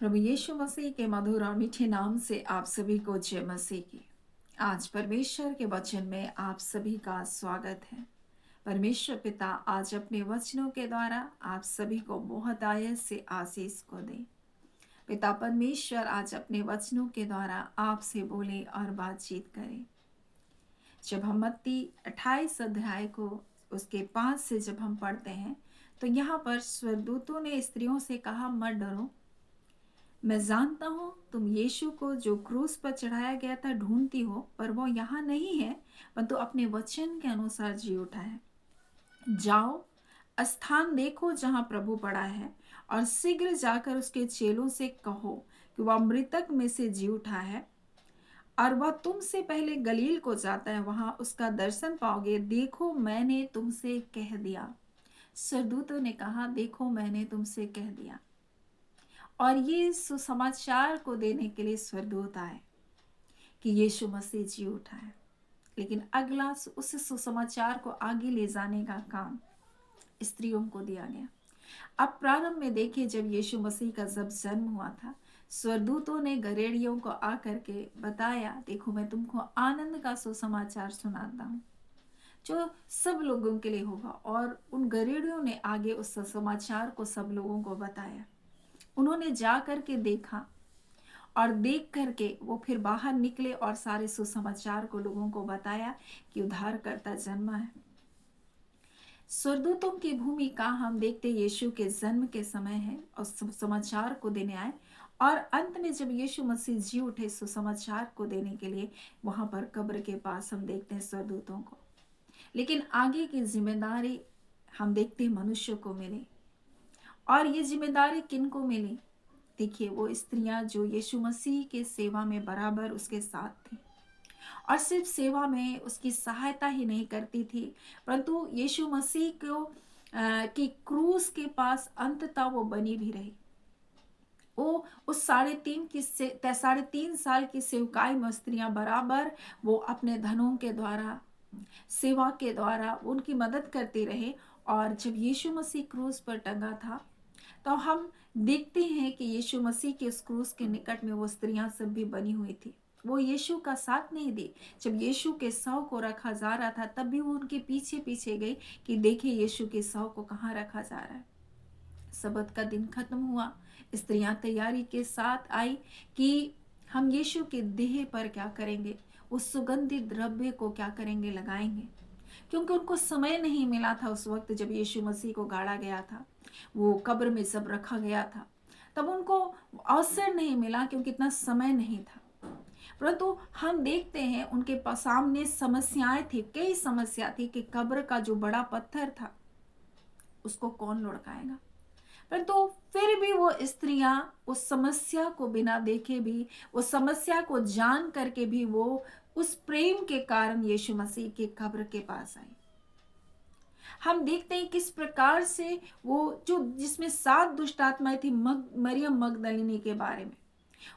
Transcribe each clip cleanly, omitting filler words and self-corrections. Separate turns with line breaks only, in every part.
प्रभु यीशु मसीह के मधुर और मीठे नाम से आप सभी को जय मसीह की। आज परमेश्वर के वचन में आप सभी का स्वागत है। परमेश्वर पिता आज अपने वचनों के द्वारा आप सभी को बहुत आयत से आशीष को दे। पिता परमेश्वर आज अपने वचनों के द्वारा आपसे बोले और बातचीत करे। जब हम मत्ती 28 अध्याय को उसके 5 से जब हम पढ़ते हैं तो यहाँ पर स्वर्गदूतों ने स्त्रियों से कहा, मत डरो, मैं जानता हूं तुम यीशु को जो क्रूस पर चढ़ाया गया था ढूंढती हो, पर वो यहाँ नहीं है, परंतु अपने वचन के अनुसार जी उठा है। जाओ, स्थान देखो जहां प्रभु पड़ा है, और शीघ्र जाकर उसके चेलों से कहो कि वह मृतक में से जी उठा है, और वह तुमसे पहले गलील को जाता है, वहां उसका दर्शन पाओगे। देखो मैंने तुमसे कह दिया। स्वर्गदूतों ने कहा, देखो मैंने तुमसे कह दिया। और ये सुसमाचार को देने के लिए स्वर्गदूत आए कि यीशु मसीह जी उठा है। लेकिन अगला उस सुसमाचार को आगे ले जाने का काम स्त्रियों को दिया गया। अब प्रारंभ में देखिए, जब यीशु मसीह का जब जन्म हुआ था, स्वर्गदूतों ने गरेड़ियों को आकर के बताया, देखो मैं तुमको आनंद का सुसमाचार सुनाता हूँ जो सब लोगों के लिए होगा। और उन गरेड़ियों ने आगे उस सुसमाचार को सब लोगों को बताया। उन्होंने जा करके देखा, और देख करके वो फिर बाहर निकले और सारे सुसमाचार को लोगों को बताया कि उद्धारकर्ता जन्मा है। स्वर्गदूतों की भूमिका हम देखते यीशु के जन्म के समय है और सुसमाचार को देने आए, और अंत में जब यीशु मसीह जी उठे सुसमाचार को देने के लिए, वहां पर कब्र के पास हम देखते हैं स्वर्गदूतों को। लेकिन आगे की जिम्मेदारी हम देखते हैं मनुष्य को मिली। और ये जिम्मेदारी किन को मिली? देखिए, वो स्त्रियां जो यीशु मसीह के सेवा में बराबर उसके साथ थी, और सिर्फ सेवा में उसकी सहायता ही नहीं करती थी, परंतु यीशु मसीह को की क्रूस के पास अंततः वो बनी भी रही। वो उस 3.5 साल की सेवकाई में स्त्रियां बराबर वो अपने धनों के द्वारा, सेवा के द्वारा उनकी मदद करती रहे। और जब यीशु मसीह क्रूस पर टंगा था, तो हम देखते हैं कि यीशु मसीह के उस क्रूस के निकट में वो स्त्रियां सब भी बनी हुई थी। वो यीशु का साथ नहीं दी। जब यीशु के शव को रखा जा रहा था, तब भी वो उनके पीछे पीछे गई कि देखिए यीशु के शव को कहाँ रखा जा रहा है। सबत का दिन खत्म हुआ, स्त्रियां तैयारी के साथ आई कि हम यीशु के देह पर क्या करेंगे, उस सुगंधित द्रव्य को क्या करेंगे, लगाएंगे। क्योंकि उनको समय नहीं मिला था उस वक्त जब यीशु मसीह को गाड़ा गया था, वो कब्र में सब रखा गया था, तब उनको अवसर नहीं मिला क्योंकि इतना समय नहीं था। परंतु हम देखते हैं उनके सामने समस्याएं थी, कई समस्या थी कि कब्र का जो बड़ा पत्थर था उसको कौन लुढ़काएगा। परंतु फिर भी वो स्त्रियां उस समस्या को बिना देखे भी, उस समस्या को जान करके भी वो उस प्रेम के कारण यीशु मसीह के कब्र के पास आई। हम देखते हैं किस प्रकार से वो जो जिसमें 7 दुष्ट आत्माएं थी, मरियम मगदलिनी के बारे में,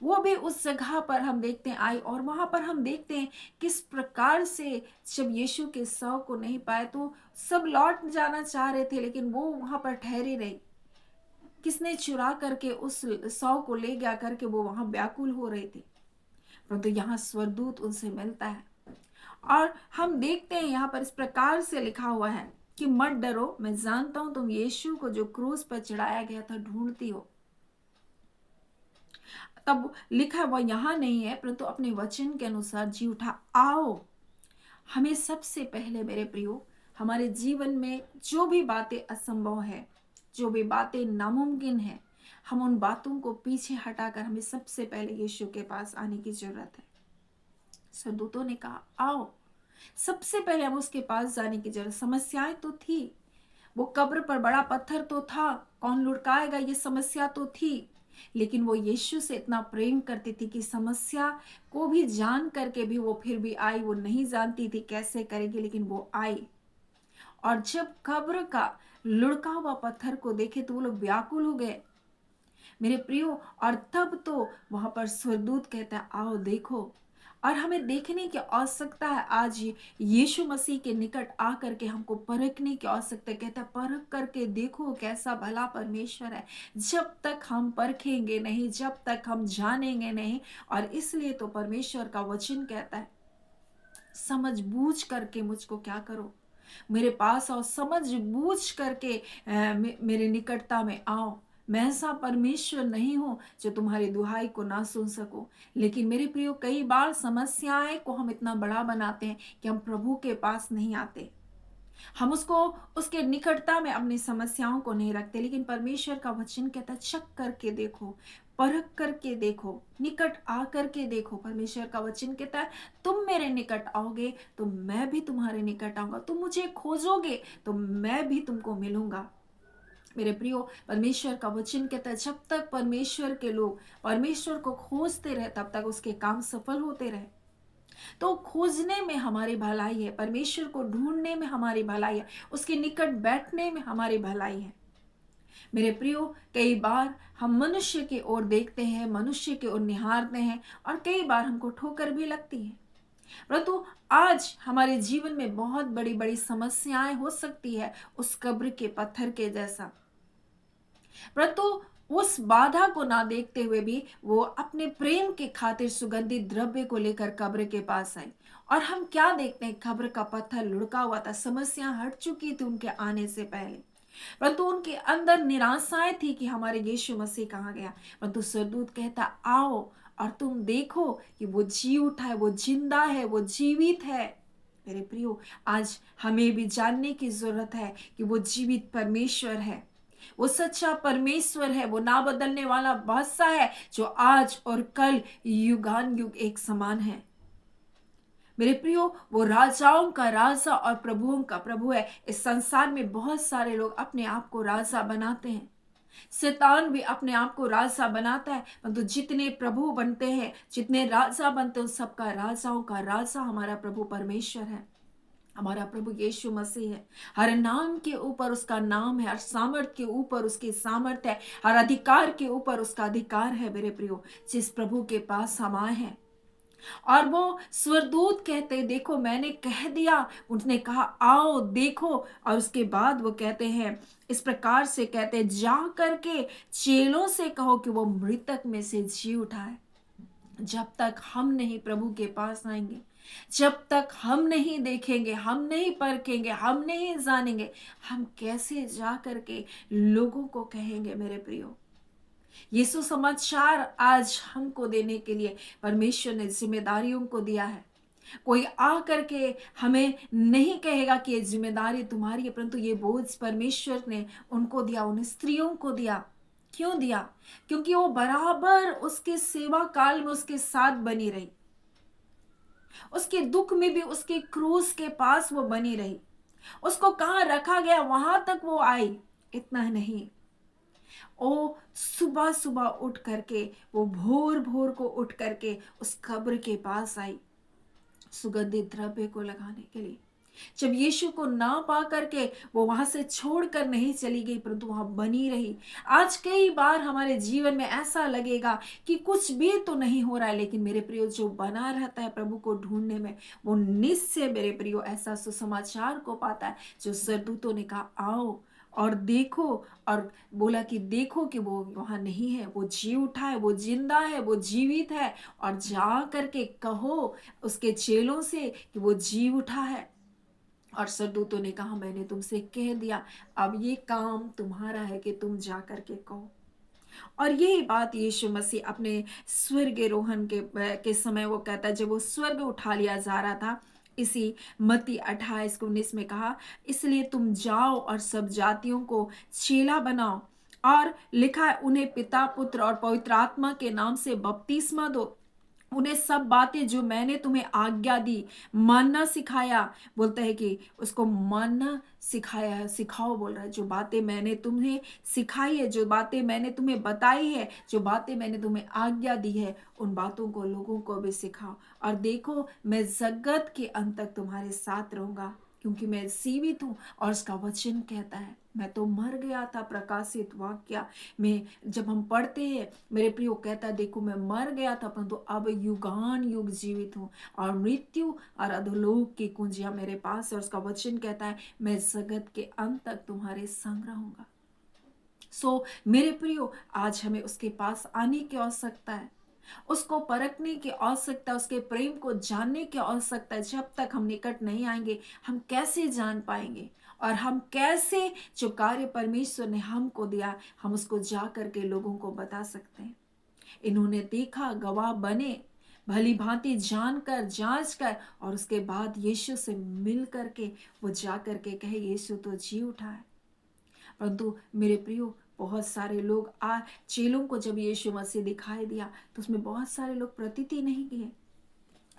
वो भी उस जगह पर हम देखते हैं आई। और वहां पर हम देखते हैं किस प्रकार से जब यीशु के शव को नहीं पाए तो सब लौट जाना चाह रहे थे, लेकिन वो वहां पर ठहरी रही। किसने चुरा करके उस शव को ले गया करके वो वहां व्याकुल हो रही थी। परंतु यहाँ स्वर्गदूत उनसे मिलता है, और हम देखते हैं यहाँ पर इस प्रकार से लिखा हुआ है कि मत डरो, मैं जानता हूं तुम यीशु को जो क्रूस पर चढ़ाया गया था ढूंढती हो। तब लिखा वह यहाँ नहीं है, परंतु अपने वचन के अनुसार जी उठा। आओ, हमें सबसे पहले मेरे प्रियो, हमारे जीवन में जो भी बातें असंभव है, जो भी बातें नामुमकिन है, हम उन बातों को पीछे हटाकर हमें सबसे पहले यीशु के पास आने की जरूरत है। स्वर्गदूतों ने कहा आओ, सबसे पहले हम उसके पास जाने की जरूरत। समस्याएं तो थी, वो कब्र पर बड़ा पत्थर तो था, कौन लुढ़काएगा, ये समस्या तो थी, लेकिन वो यीशु से इतना प्रेम करती थी कि समस्या को भी जान करके भी वो फिर भी आई। वो नहीं जानती थी कैसे करेगी, लेकिन वो आई। और जब कब्र का लुढ़का हुआ पत्थर को देखे तो वो लोग व्याकुल हो गए मेरे प्रियो। और तब तो वहां पर स्वर्गदूत कहता है आओ देखो। और हमें देखने की आवश्यकता है। आज यीशु मसीह के निकट आकर के हमको परखने की आवश्यकता है। कहता है परख करके देखो कैसा भला परमेश्वर है। जब तक हम परखेंगे नहीं, जब तक हम जानेंगे नहीं। और इसलिए तो परमेश्वर का वचन कहता है समझ बूझ करके मुझको क्या करो, मेरे पास आओ, समझ बूझ करके मेरे निकटता में आओ। मैं ऐसा परमेश्वर नहीं हूं जो तुम्हारी दुहाई को ना सुन सको। लेकिन मेरे प्रियो, कई बार समस्याएं को हम इतना बड़ा बनाते हैं कि हम प्रभु के पास नहीं आते। हम उसको, उसके निकटता में अपनी समस्याओं को नहीं रखते। लेकिन परमेश्वर का वचन कहता है चेक करके देखो, परख करके देखो, निकट आकर के देखो। परमेश्वर का वचन कहता है तुम मेरे निकट आओगे तो मैं भी तुम्हारे निकट आऊंगा, तुम मुझे खोजोगे तो मैं भी तुमको मिलूंगा। मेरे प्रियो, परमेश्वर का वचन कहता है जब तक परमेश्वर के लोग परमेश्वर को खोजते रहे तब तक उसके काम सफल होते रहे। तो खोजने में हमारी भलाई है, परमेश्वर को ढूंढने में हमारी भलाई है, उसके निकट बैठने में हमारी भलाई है। मेरे प्रियो, कई बार हम मनुष्य की ओर देखते हैं, मनुष्य की ओर निहारते हैं और कई बार हमको ठोकर भी लगती है। परंतु आज हमारे जीवन में बहुत बड़ी बड़ी समस्याएं हो सकती है, उस कब्र के पत्थर के जैसा। परंतु उस बाधा को ना देखते हुए भी वो अपने प्रेम के खातिर सुगंधित द्रव्य को लेकर कब्र के पास आई। और हम क्या देखते हैं, कब्र का पत्थर लुढ़का हुआ था, समस्या हट चुकी थी उनके आने से पहले। परंतु उनके अंदर निराशाएं थी कि हमारे यीशु मसीह कहाँ गया। परंतु स्वर्गदूत कहता आओ और तुम देखो कि वो जी उठा है, वो जिंदा है, वो जीवित है। मेरे प्रियो, आज हमें भी जानने की जरूरत है कि वो जीवित परमेश्वर है, वो सच्चा परमेश्वर है, वो ना बदलने वाला बादशाह है जो आज और कल युगान युग एक समान है। मेरे प्रियो, वो राजाओं का राजा और प्रभुओं का प्रभु है। इस संसार में बहुत सारे लोग अपने आप को राजा बनाते हैं, शैतान भी अपने आप को राजा बनाता है। परंतु जितने प्रभु बनते हैं, जितने राजा बनते हैं, सबका राजाओं का राजा हमारा प्रभु परमेश्वर है, हमारा प्रभु यीशु मसीह है। हर नाम के ऊपर उसका नाम है, हर सामर्थ के ऊपर उसकी सामर्थ है, हर अधिकार के ऊपर उसका अधिकार है। मेरे प्रियो, जिस प्रभु के पास हम आए हैं और वो स्वरदूत कहते देखो मैंने कह दिया, उसने कहा आओ देखो। और उसके बाद वो कहते हैं, इस प्रकार से कहते हैं जा करके चेलों से कहो कि वो मृतक में से जी उठाए। जब तक हम नहीं प्रभु के पास आएंगे, जब तक हम नहीं देखेंगे, हम नहीं परखेंगे, हम नहीं जानेंगे, हम कैसे जा करके लोगों को कहेंगे। मेरे प्रियो, यीशु समाचार आज हमको देने के लिए परमेश्वर ने जिम्मेदारियों को दिया है। कोई आ करके हमें नहीं कहेगा कि ये जिम्मेदारी तुम्हारी है, परंतु ये बोझ परमेश्वर ने उनको दिया, उन स्त्रियों को दिया। क्यों दिया? क्योंकि वो बराबर उसके सेवा काल में उसके साथ बनी रही, उसके दुख में भी उसके क्रूस के पास वो बनी रही। उसको कहाँ रखा गया वहां तक वो आई। इतना नहीं, ओ सुबह सुबह उठ करके, वो भोर भोर को उठ करके उस कब्र के पास आई सुगंधित द्रव्य को लगाने के लिए। जब यीशु को ना पा करके वो वहां से छोड़कर नहीं चली गई, परंतु वहां बनी रही। आज कई बार हमारे जीवन में ऐसा लगेगा कि कुछ भी तो नहीं हो रहा है, लेकिन मेरे प्रियो जो बना रहता है प्रभु को ढूंढने में, वो निश्चय मेरे प्रियो ऐसा सुसमाचार को पाता है जो सरदूतों ने कहा आओ और देखो, और बोला कि देखो कि वो वहां नहीं है, वो जी उठा है, वो जिंदा है, वो जीवित है। और जा करके कहो उसके चेलों से कि वो जी उठा है। और सरदूतों ने कहा मैंने तुमसे कह दिया, अब ये काम तुम्हारा है कि तुम जा करके कहो। और यही बात यीशु मसीह अपने स्वर्गारोहण के समय वो कहता है, जब वो स्वर्ग उठा लिया जा रहा था, इसी मत्ती 28:19 में कहा इसलिए तुम जाओ और सब जातियों को चेला बनाओ, और लिखा है उन्हें पिता पुत्र और पवित्र आत्मा के नाम से बपतिस्मा दो, उन्हें सब बातें जो मैंने तुम्हें आज्ञा दी मानना सिखाया। बोलता है कि उसको मानना सिखाया है, सिखाओ बोल रहा है। जो बातें मैंने तुम्हें सिखाई है, जो बातें मैंने तुम्हें बताई है, जो बातें मैंने तुम्हें आज्ञा दी है, उन बातों को लोगों को भी सिखाओ। और देखो मैं जगत के अंत तक तुम्हारे साथ रहूंगा, क्योंकि मैं जीवित हूं। और उसका वचन कहता है मैं तो मर गया था। प्रकाशित वाक्य में जब हम पढ़ते हैं, मेरे प्रियो कहता है, देखो मैं मर गया था परंतु अब युगान युग जीवित हूँ, और मृत्यु और अधोलोक की कुंजियां मेरे पास है। और उसका वचन कहता है, मैं जगत के अंत तक तुम्हारे संग रहूंगा। मेरे प्रियो, आज हमें उसके पास आने की आवश्यकता है, उसको परखने की आवश्यकता, उसके प्रेम को जानने की आवश्यकता है। जब तक हम निकट नहीं आएंगे, हम कैसे जान पाएंगे? और हम कैसे जो कार्य परमेश्वर ने हमको दिया, हम उसको जा करके लोगों को बता सकते हैं? इन्होंने देखा, गवाह बने, भली भांति जानकर जांच कर, और उसके बाद यीशु से मिल करके वो जा करके कहे, यीशु तो जी उठा है। परंतु मेरे प्रियो, बहुत सारे लोग चेलों को जब यीशु मसीह दिखाई दिया तो उसमें बहुत सारे लोग प्रतीति नहीं किए।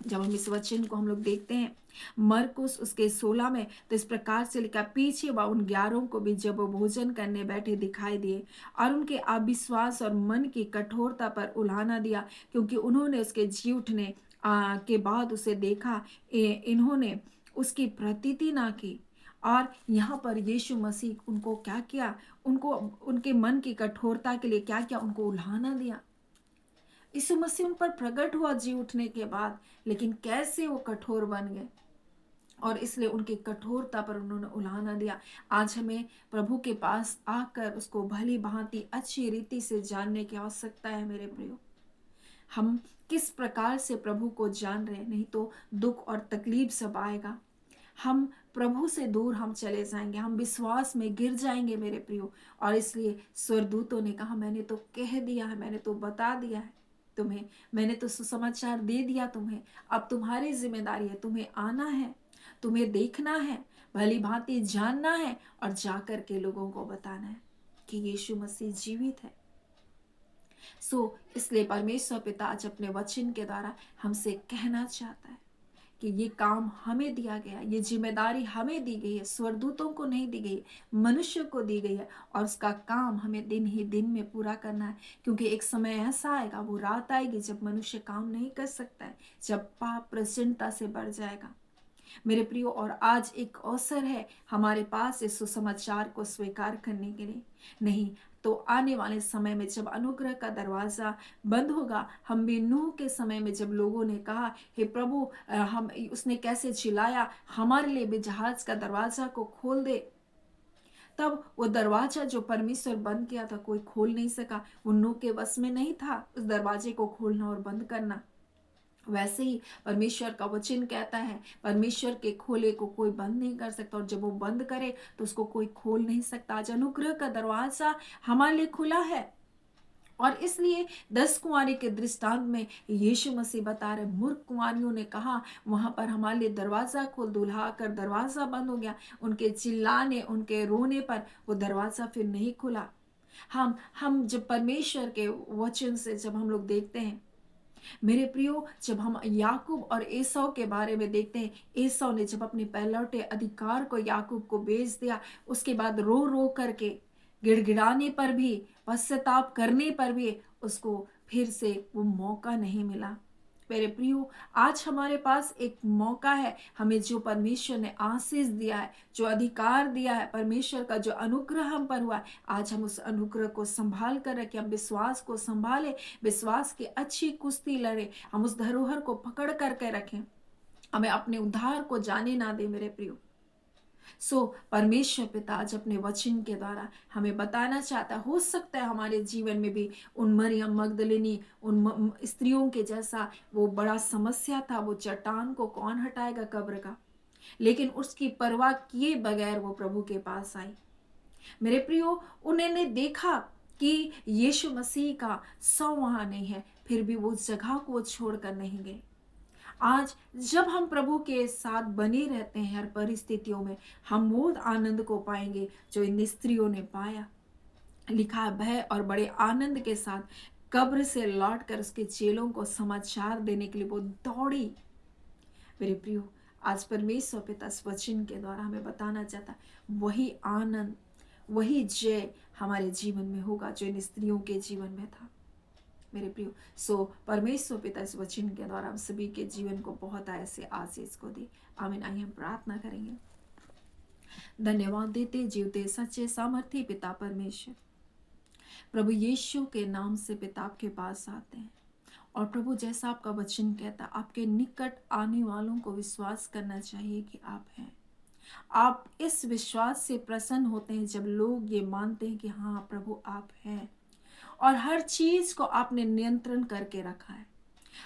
जब हम इस वचन को हम लोग देखते हैं मरकुस उसके 16 में, तो इस प्रकार से लिखा, पीछे वह उन 11 को भी जब वो भोजन करने बैठे दिखाई दिए और उनके अविश्वास और मन की कठोरता पर उल्हाना दिया, क्योंकि उन्होंने उसके जी उठने के बाद उसे देखा, इन्होंने उसकी प्रतीति ना की। और यहाँ पर यीशु मसीह उनको क्या किया? उनको उनके मन की कठोरता के लिए क्या किया? उनको उल्हाना दिया। यीशु मसीह उन पर प्रकट हुआ जी उठने के बाद, लेकिन कैसे वो कठोर बन गए, और इसलिए उनकी कठोरता पर उन्होंने उल्हाना दिया। आज हमें प्रभु के पास आकर उसको भली भांति अच्छी रीति से जानने की आवश्यकता है। मेरे प्रियो, हम किस प्रकार से प्रभु को जान रहे हैं, नहीं तो दुख और तकलीफ सब आएगा। हम प्रभु से दूर हम चले जाएंगे, हम विश्वास में गिर जाएंगे मेरे प्रियो। और इसलिए स्वर्गदूतों ने कहा, मैंने तो कह दिया है, मैंने तो बता दिया है तुम्हें, मैंने तो सुसमाचार दे दिया तुम्हें। अब तुम्हारी जिम्मेदारी है, तुम्हें आना है, तुम्हें देखना है, भली भांति जानना है, और जाकर के लोगों को बताना है कि यीशु मसीह जीवित है। इसलिए परमेश्वर पिता आज अपने वचन के द्वारा हमसे कहना चाहता है कि ये काम हमें दिया गया, ये जिम्मेदारी हमें दी गई है, स्वर्गदूतों को नहीं दी गई, मनुष्य को दी गई है, और उसका काम हमें दिन ही दिन में पूरा करना है। क्योंकि एक समय ऐसा आएगा, वो रात आएगी जब मनुष्य काम नहीं कर सकता है, जब पाप प्रचंडता से बढ़ जाएगा मेरे प्रियो। और आज एक अवसर है हमारे पास इस सुसमाचार को स्वीकार करने के लिए। नहीं तो आने वाले समय में जब अनुग्रह का दरवाजा बंद होगा, हम भी नूह के समय में जब लोगों ने कहा, हे प्रभु, हम उसने कैसे चिल्लाया, हमारे लिए भी जहाज का दरवाजा को खोल दे, तब वो दरवाजा जो परमेश्वर बंद किया था कोई खोल नहीं सका। वो नूह के वश में नहीं था उस दरवाजे को खोलना और बंद करना। वैसे ही परमेश्वर का वचन कहता है, परमेश्वर के खोले को कोई बंद नहीं कर सकता, और जब वो बंद करे तो उसको कोई खोल नहीं सकता। आज अनुग्रह का दरवाजा हमारे लिए खुला है। और इसलिए 10 कुंवारी के दृष्टांत में यीशु मसीह बता रहे, मूर्ख कुंवारियों ने कहा वहां पर हमारे लिए दरवाजा खोल, दुल्हा कर दरवाजा बंद हो गया। उनके चिल्लाने, उनके रोने पर वो दरवाजा फिर नहीं खुला। हम जब परमेश्वर के वचन से जब हम लोग देखते हैं मेरे प्रियो, जब हम याकूब और एसाव के बारे में देखते हैं, एसाव ने जब अपने पहलौठे अधिकार को याकूब को बेच दिया, उसके बाद रो रो करके गिड़गिड़ाने पर भी, पश्चाताप करने पर भी उसको फिर से वो मौका नहीं मिला। मेरे प्रियो, आज हमारे पास एक मौका है। हमें जो परमेश्वर ने आशीष दिया है, जो अधिकार दिया है, परमेश्वर का जो अनुग्रह हम पर हुआ है, आज हम उस अनुग्रह को संभाल कर रखें, हम विश्वास को संभाले, विश्वास की अच्छी कुश्ती लड़े, हम उस धरोहर को पकड़ करके रखें, हमें अपने उद्धार को जाने ना दे मेरे प्रियो। परमेश्वर पिता आज अपने वचन के द्वारा हमें बताना चाहता है, हो सकता है हमारे जीवन में भी उन मरियम मगदलिनी, उन स्त्रियों के जैसा वो बड़ा समस्या था। वो चट्टान को कौन हटाएगा कब्र का, लेकिन उसकी परवाह किए बगैर वो प्रभु के पास आई। मेरे प्रियो, उन्होंने देखा कि यीशु मसीह का सौ वहां नहीं है, फिर भी वो उस जगह को छोड़कर नहीं गए। आज जब हम प्रभु के साथ बने रहते हैं हर परिस्थितियों में, हम वो आनंद को पाएंगे जो इन स्त्रियों ने पाया। लिखा है, भय और बड़े आनंद के साथ कब्र से लौटकर उसके चेलों को समाचार देने के लिए वो दौड़ी। मेरे प्रियो, आज परमेश्वर पिता इस वचन के द्वारा हमें बताना चाहता, वही आनंद, वही जय हमारे जीवन में होगा जो इन स्त्रियों के जीवन में था मेरे प्रियो। परमेश्वर पिता इस वचन के द्वारा हम सभी के जीवन को बहुत ऐसे आशीष को दे। आमीन। आइए हम प्रार्थना करेंगे। धन्यवाद देते जीवते सच्चे सामर्थ्य पिता परमेश्वर, प्रभु यीशु के नाम से पिता आपके पास आते हैं। और प्रभु जैसा आपका वचन कहता, आपके निकट आने वालों को विश्वास करना चाहिए कि आप हैं। आप इस विश्वास से प्रसन्न होते हैं जब लोग ये मानते हैं कि हाँ प्रभु आप हैं, और हर चीज को आपने नियंत्रण करके रखा है।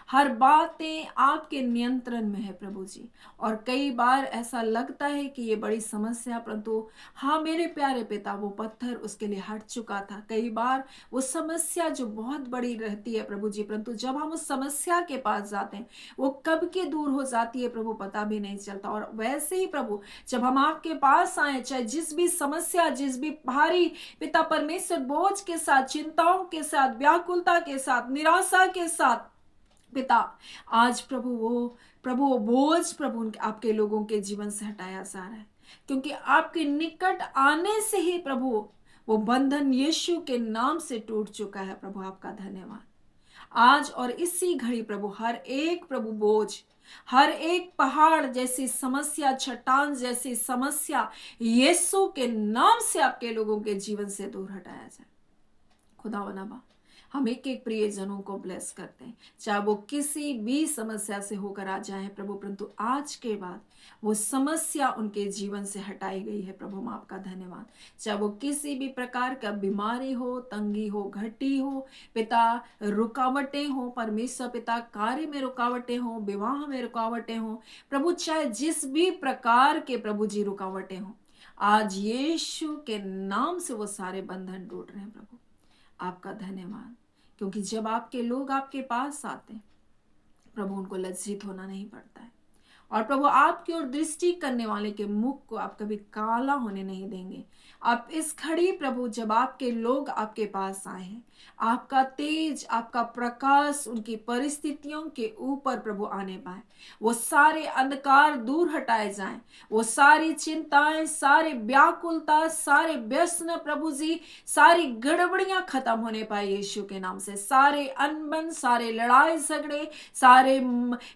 हर बातें आपके नियंत्रण में है प्रभु जी। और कई बार ऐसा लगता है कि ये बड़ी समस्या, परंतु हाँ मेरे प्यारे पिता, वो पत्थर उसके लिए हट चुका था। कई बार वो समस्या जो बहुत बड़ी रहती है प्रभु जी, परंतु जब हम उस समस्या के पास जाते हैं वो कब के दूर हो जाती है प्रभु, पता भी नहीं चलता। और वैसे ही प्रभु जब हम आपके पास आए, चाहे जिस भी समस्या, जिस भी भारी पिता परमेश्वर बोझ के साथ, चिंताओं के साथ, व्याकुलता के साथ, निराशा के साथ पिता, आज प्रभु वो बोझ प्रभु आपके लोगों के जीवन से हटाया जा रहा है, क्योंकि आपके निकट आने से ही प्रभु वो बंधन यीशु के नाम से टूट चुका है। प्रभु आपका धन्यवाद। आज और इसी घड़ी प्रभु हर एक प्रभु बोझ, हर एक पहाड़ जैसी समस्या, चट्टान जैसी समस्या यीशु के नाम से आपके लोगों के जीवन से दूर हटाया जाए। खुदा वनाबा, हम एक एक प्रियजनों को ब्लेस करते हैं, चाहे वो किसी भी समस्या से होकर आ जाए प्रभु, परंतु आज के बाद वो समस्या उनके जीवन से हटाई गई है। प्रभु हम आपका धन्यवाद। चाहे वो किसी भी प्रकार का बीमारी हो, तंगी हो, घटी हो पिता, रुकावटें हो परमेश्वर पिता, कार्य में रुकावटें हो, विवाह में रुकावटें हो प्रभु, चाहे जिस भी प्रकार के प्रभु जी रुकावटें हो, आज यीशु के नाम से वो सारे बंधन टूट रहे हैं। प्रभु आपका धन्यवाद, क्योंकि जब आपके लोग आपके पास आते हैं प्रभु, उनको लज्जित होना नहीं पड़ता है। और प्रभु आपकी ओर दृष्टि करने वाले के मुख को आप कभी काला होने नहीं देंगे। आप इस घड़ी प्रभु जब आपके लोग आपके पास आए हैं, आपका तेज, आपका प्रकाश उनकी परिस्थितियों के ऊपर प्रभु आने पाए, वो सारे अंधकार दूर हटाए जाएं, वो सारी चिंताएं, सारे व्याकुलता, सारे व्यसन प्रभु जी, सारी गड़बड़ियां खत्म होने पाए यीशु के नाम से। सारे अनबन, सारे लड़ाई झगड़े, सारे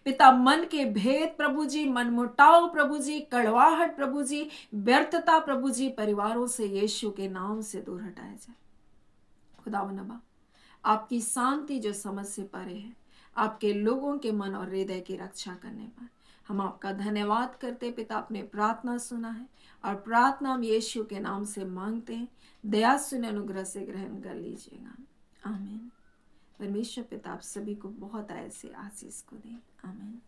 पिता मन के भेद प्रभु जी, मनमुटाव प्रभु जी, कड़वाहट प्रभु जी, व्यर्थता प्रभु जी, परिवारों से यीशु के नाम से दूर हटाया जाए। खुदावंद आपकी शांति जो समझ से परे है, आपके लोगों के मन और हृदय की रक्षा करने पर हम आपका धन्यवाद करते। पिता आपने प्रार्थना सुना है और प्रार्थना हम यीशु के नाम से मांगते हैं। दया सुन अनुग्रह से ग्रहण कर लीजिएगा। आमीन। परमेश्वर पिता आप सभी को बहुत ऐसे आशीष को दे। आमीन।